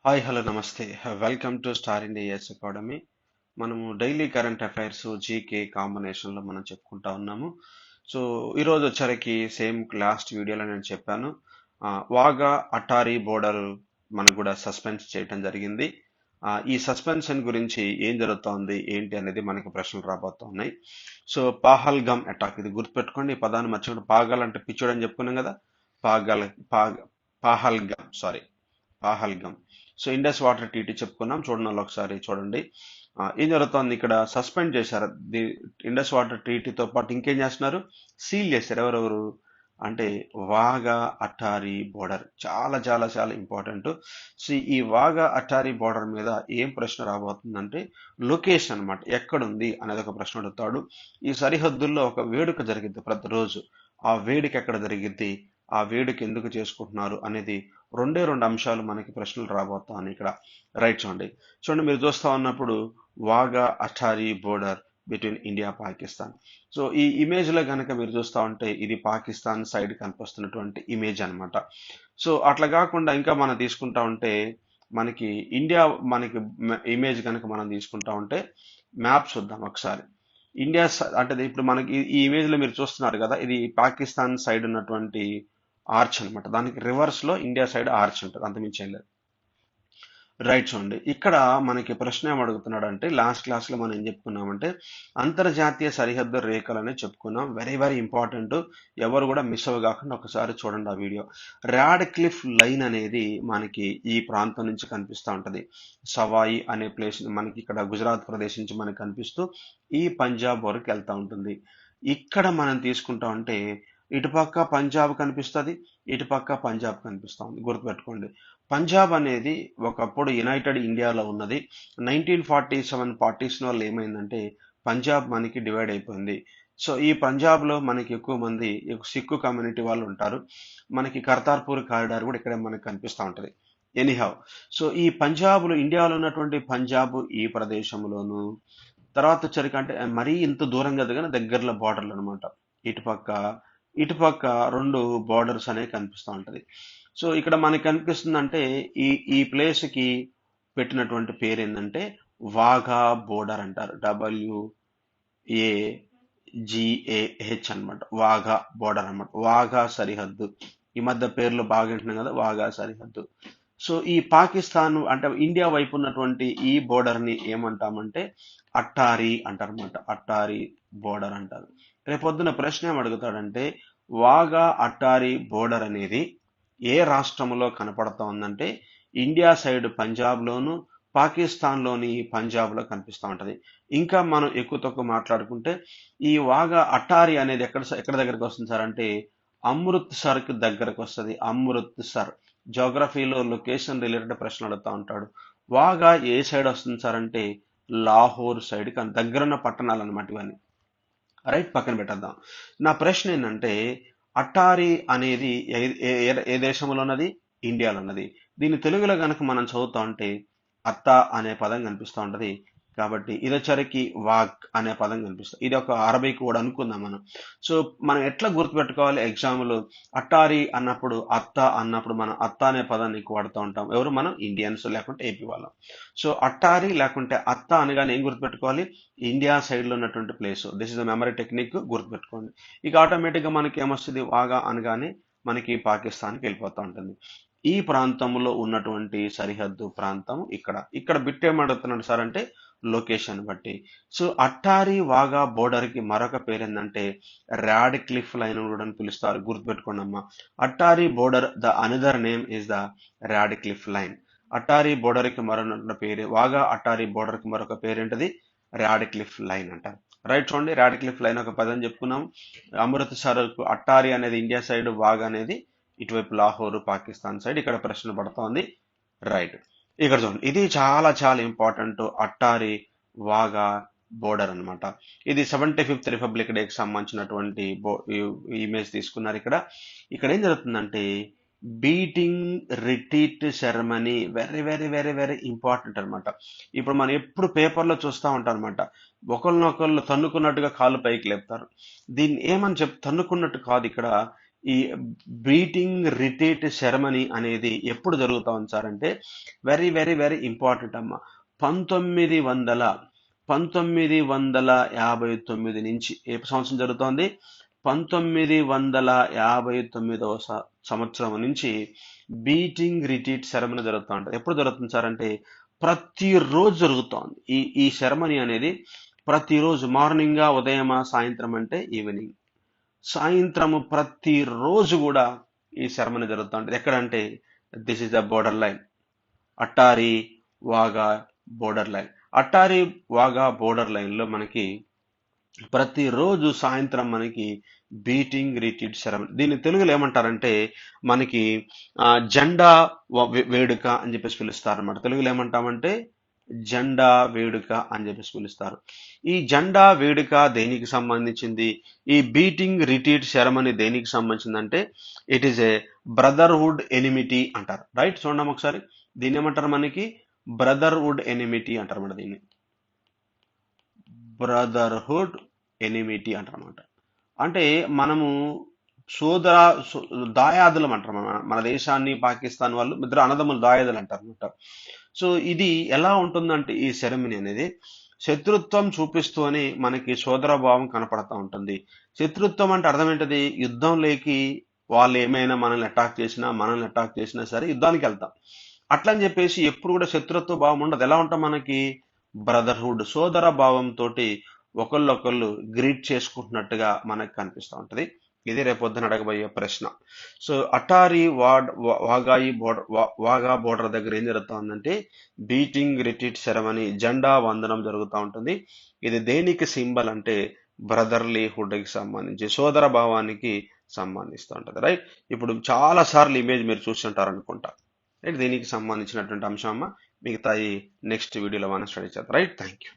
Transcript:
Hi hello నమస్తే welcome to star India S academy. మనము daily current affairs GK కాంబినేషన్లో మనం చెప్పుకుంటా ఉన్నాము. సో ఈరోజు వచ్చరికి సేమ్ లాస్ట్ వీడియోలో నేను చెప్పాను, వాగా అటారీ బోర్డర్ మనకు కూడా సస్పెన్స్ చేయటం జరిగింది. ఈ సస్పెన్షన్ గురించి ఏం జరుగుతోంది ఏంటి అనేది మనకు ప్రశ్నలు రాబోతున్నాయి. సో పాహల్గమ్ అటాక్, ఇది గుర్తుపెట్టుకోండి. ఈ పదాన్ని మర్చిపోండి. పాగల్ అంటే పిచ్చోడు అని చెప్పుకున్నాం కదా. పాగల్ పాగ Pahalgam sorry Pahalgam. So Indus water టీటీ చెప్పుకున్నాం. చూడండి వాళ్ళు ఒకసారి చూడండి. ఏం జరుగుతోంది ఇక్కడ, సస్పెండ్ చేశారు. ఇండస్ వాటర్ ట్రీటీతో పాటు ఇంకేం చేస్తున్నారు, సీల్ చేశారు. ఎవరెవరు అంటే వాగా అటారీ బోర్డర్. చాలా చాలా చాలా ఇంపార్టెంట్. సో ఈ వాగా అటారీ బోర్డర్ మీద ఏం ప్రశ్న రాబోతుందంటే లొకేషన్ అన్నమాట, ఎక్కడుంది అనేది ఒక ప్రశ్న అడుగుతాడు. ఈ సరిహద్దుల్లో ఒక వేడుక జరిగిద్ది ప్రతిరోజు. ఆ వేడుక ఎక్కడ జరిగిద్ది, ఆ వేడుక ఎందుకు చేసుకుంటున్నారు అనేది రెండే రెండు అంశాలు మనకి ప్రశ్నలు రాబోతాయి ఇక్కడ. రైట్ చూడండి. చూడండి మీరు చూస్తా ఉన్నప్పుడు Wagah Attari border between India Pakistan. So ఈ ఇమేజ్ లో కనుక మీరు చూస్తా ఉంటే ఇది పాకిస్తాన్ సైడ్ కనిపిస్తున్నటువంటి ఇమేజ్ అన్నమాట. సో అట్లా కాకుండా ఇంకా మనం తీసుకుంటా ఉంటే మనకి ఇండియా మనకి ఇమేజ్ కనుక మనం తీసుకుంటా ఉంటే మ్యాప్ చూద్దాం ఒకసారి. ఇండియా అంటే ఇప్పుడు మనకి ఈ ఇమేజ్ లో మీరు చూస్తున్నారు కదా, ఇది పాకిస్తాన్ సైడ్ ఉన్నటువంటి ఆర్చ్ అన్నమాట. దానికి రివర్స్ లో ఇండియా సైడ్ ఆర్చ్ ఉంటుంది, అంతమించి ఏం లేదు. రైట్ చూడండి. ఇక్కడ మనకి ప్రశ్న ఏం అడుగుతున్నాడు అంటే, లాస్ట్ క్లాస్ లో మనం ఏం చెప్పుకున్నామంటే అంతర్జాతీయ సరిహద్దు రేఖలని చెప్పుకున్నాం. Very very important. ఎవరు కూడా మిస్ అవ్వగాకుండా ఒకసారి చూడండి ఆ వీడియో. రాడ్ క్లిఫ్ లైన్ అనేది మనకి ఈ ప్రాంతం నుంచి కనిపిస్తూ ఉంటది. సవాయి అనే ప్లేస్ మనకి ఇక్కడ గుజరాత్ ప్రదేశ్ నుంచి మనకి కనిపిస్తూ ఈ పంజాబ్ వరకు వెళ్తా ఉంటుంది. ఇక్కడ మనం తీసుకుంటా ఉంటే ఇటుపక్క పంజాబ్ కనిపిస్తుంది, ఇటుపక్క పంజాబ్ కనిపిస్తా ఉంది. గుర్తుపెట్టుకోండి, పంజాబ్ అనేది ఒకప్పుడు యునైటెడ్ ఇండియాలో ఉన్నది. 1947 పార్టీషన్ వల్ల ఏమైందంటే పంజాబ్ మనకి డివైడ్ అయిపోయింది. సో ఈ పంజాబ్ లో మనకి ఎక్కువ మంది సిక్కు కమ్యూనిటీ వాళ్ళు ఉంటారు. మనకి కర్తార్పూర్ కారిడార్ కూడా ఇక్కడ మనకి కనిపిస్తూ ఉంటది. ఎనీహౌ, సో ఈ పంజాబ్లో ఇండియాలో ఉన్నటువంటి పంజాబ్ ఈ ప్రదేశంలోను, తర్వాత వచ్చరికి అంటే మరీ ఇంత దూరం కదా కానీ దగ్గరలో బార్డర్లు అనమాట. ఇటుపక్క ఇటుపక్క రెండు బార్డర్స్ అనేవి కనిపిస్తూ ఉంటది. సో ఇక్కడ మనకి కనిపిస్తుందంటే ఈ ఈ ప్లేస్ కి పెట్టినటువంటి పేరు ఏంటంటే వాఘా బోర్డర్ అంటారు. WAGAH అన్నమాట. వాఘా బోర్డర్ అన్నమాట, వాఘా సరిహద్దు. ఈ మధ్య పేర్లు బాగా వింటున్నాం కదా, వాఘా సరిహద్దు. సో ఈ పాకిస్తాన్ అంటే ఇండియా వైపు ఉన్నటువంటి ఈ బోర్డర్ ని ఏమంటామంటే అట్టారీ అంటారన్నమాట. అట్టారీ బోర్డర్ అంటారు. రేపొద్దున ప్రశ్న ఏం అడుగుతాడంటే వాగా అట్టారీ బోర్డర్ అనేది ఏ రాష్ట్రంలో కనపడతా ఉందంటే ఇండియా సైడ్ పంజాబ్ లోను, పాకిస్తాన్ లోని పంజాబ్ లో కనిపిస్తూ ఉంటది. ఇంకా మనం ఎక్కువ తక్కువ మాట్లాడుకుంటే ఈ వాగా అటారీ అనేది ఎక్కడ దగ్గరకు వస్తుంది సార్ అంటే అమృత్సర్ కి దగ్గరకు వస్తుంది. అమృత్సర్. జోగ్రఫీలో లొకేషన్ రిలేటెడ్ ప్రశ్న అడుగుతా ఉంటాడు. వాగా ఏ సైడ్ వస్తుంది సార్ అంటే లాహోర్ సైడ్, కానీ దగ్గరున్న పట్టణాలు అనమాట ఇవన్నీ. రైట్, పక్కన పెట్టేద్దాం. నా ప్రశ్న ఏంటంటే అటారీ అనేది ఏ దేశంలో ఉన్నది, ఇండియాలో ఉన్నది. దీన్ని తెలుగులో గనక మనం చదువుతా ఉంటే అత్త అనే పదం కనిపిస్తూ ఉంటది. కాబట్టి ఇది వచ్చరికి వాక్ అనే పదం కనిపిస్తుంది. ఇది ఒక అరబిక్ వర్డ్ అనుకుందాం మనం. సో మనం ఎట్లా గుర్తుపెట్టుకోవాలి ఎగ్జామ్లో, అట్టారీ అన్నప్పుడు అత్త అన్నప్పుడు మనం అత్త అనే పదాన్ని ఎక్కువ వాడుతూ ఉంటాం. ఎవరు, మనం ఇండియన్స్ లేకుంటే ఏపీ వాళ్ళం. సో అట్టారీ లేకుంటే అత్త అనగానే ఏం గుర్తుపెట్టుకోవాలి, ఇండియా సైడ్ లో ఉన్నటువంటి place. This is the memory technique, గుర్తుపెట్టుకోండి. ఇక ఆటోమేటిక్ గా మనకి ఏమొస్తుంది, వాగా అనగానే మనకి పాకిస్తాన్కి వెళ్ళిపోతూ ఉంటుంది. ఈ ప్రాంతంలో ఉన్నటువంటి సరిహద్దు ప్రాంతం ఇక్కడ. ఇక్కడ బిట్ ఏమడుగుతున్నాడు సార్ అంటే లొకేషన్ బట్టి. సో అట్టారీ వాగా బోర్డర్ కి మరొక పేరు ఏంటంటే రాడ్ క్లిఫ్ లైన్ కూడా అని పిలుస్తారు. గుర్తుపెట్టుకోండి అమ్మా. Attari border, the another name is the Radcliffe line. Attari border కి మరొక పేరు, వాగా అట్టారీ బోర్డర్ కి మరొక పేరు ఏంటది, రాడ్ క్లిఫ్ లైన్ అంటారు. రైట్ చూడండి, రాడ్ క్లిఫ్ లైన్ ఒక పదం చెప్పుకున్నాం. అమృత్సర్ అట్టారీ అనేది ఇండియా సైడ్, వాగా అనేది ఇటువైపు లాహోర్ పాకిస్తాన్ సైడ్. ఇక్కడ ప్రశ్న పడుతోంది. రైట్, ఇక్కడ చూడండి, ఇది చాలా చాలా ఇంపార్టెంట్. అట్టారీ వాగా బోర్డర్ అన్నమాట. ఇది 75th రిపబ్లిక్ డేకి సంబంధించినటువంటి ఇమేజ్ తీసుకున్నారు ఇక్కడ. ఇక్కడ ఏం జరుగుతుందంటే beating retreat ceremony. Very very very very important అన్నమాట. ఇప్పుడు మనం ఎప్పుడు పేపర్లో చూస్తూ ఉంటాం అనమాట, ఒకరినొకళ్ళు తన్నుకున్నట్టుగా కాళ్ళు పైకి లేపుతారు. దీన్ని ఏమని తన్నుకున్నట్టు కాదు ఇక్కడ. ఈ బీటింగ్ రిట్రీట్ సెరమనీ అనేది ఎప్పుడు జరుగుతా ఉంది సార్ అంటే వెరీ వెరీ వెరీ ఇంపార్టెంట్ అమ్మ. 1959 నుంచి ఏ సంవత్సరం జరుగుతోంది? 1959వ సంవత్సరం నుంచి బీటింగ్ రిట్రీట్ సెరమనీ జరుగుతూ ఉంటుంది. ఎప్పుడు జరుగుతుంది సార్ అంటే ప్రతిరోజు జరుగుతోంది. ఈ సెరమనీ అనేది ప్రతిరోజు మార్నింగ్ ఉదయమా సాయంత్రం అంటే ఈవినింగ్ సాయంత్రము ప్రతిరోజు కూడా ఈ సెరమనీ జరుగుతూ ఉంటుంది. ఎక్కడంటే this is the border line, Attari Wagah border line. Attari Wagah border line లో మనకి ప్రతిరోజు సాయంత్రం మనకి బీటింగ్ రిట్రీట్ సెరమనీ. దీన్ని తెలుగులో ఏమంటారంటే మనకి జెండా వేడుక అని చెప్పేసి పిలుస్తారు అన్నమాట. తెలుగులో ఏమంటామంటే జెండా వేడుక అని చెప్పేసి పిలుస్తారు. ఈ జెండా వేడుక దేనికి సంబంధించింది? ఈ బీటింగ్ రిట్రీట్ సెరమనీ దేనికి సంబంధించిందంటే it is a brotherhood enmity అంటారు. రైట్, చూడండి ఒకసారి. దీన్ని ఏమంటారు? మనకి బ్రదర్హుడ్ ఎనిమిటీ అంటారు అన్నమాట. దీన్ని బ్రదర్హుడ్ ఎనిమిటీ అంటారు అన్నమాట. అంటే మనము దాయాదులం అంటారు. మన దేశాన్ని పాకిస్తాన్ వాళ్ళు ఇద్దరు అన్నదమ్ములు దాయాదులు అంటారు అనమాట. సో ఇది ఎలా ఉంటుందంటే ఈ సెరమనీ అనేది శత్రుత్వం చూపిస్తూనే మనకి సోదర భావం కనపడతా ఉంటుంది. శత్రుత్వం అంటే అర్థం ఏంటది? యుద్ధం లేకి వాళ్ళు ఏమైనా మనల్ని అటాక్ చేసినా సరే యుద్ధానికి వెళ్తాం. అట్లని చెప్పేసి ఎప్పుడు కూడా శత్రుత్వ భావం ఉండదు. ఎలా ఉంటాం? మనకి బ్రదర్హుడ్, సోదర భావంతో ఒకళ్ళొకళ్ళు గ్రీట్ చేసుకుంటున్నట్టుగా మనకు కనిపిస్తూ ఉంటది. ఇది రేపొద్దున అడగబోయే ప్రశ్న. సో అటారీ వాగా బోర్డర్ దగ్గర ఏం జరుగుతా ఉందంటే బీటింగ్ రిట్రీట్ సెరమనీ, జెండా వందనం జరుగుతూ ఉంటుంది. ఇది దేనికి సింబల్ అంటే బ్రదర్లీహుడ్ కి సంబంధించి, సోదర భావానికి సంబంధిస్తూ ఉంటది. రైట్, ఇప్పుడు చాలా సార్లు ఇమేజ్ మీరు చూస్తుంటారు అనుకుంటా. రైట్, దీనికి సంబంధించినటువంటి అంశం అమ్మ. మిగతాయి నెక్స్ట్ వీడియోలో మనం స్టడీ చేద్దాం. Right, thank you.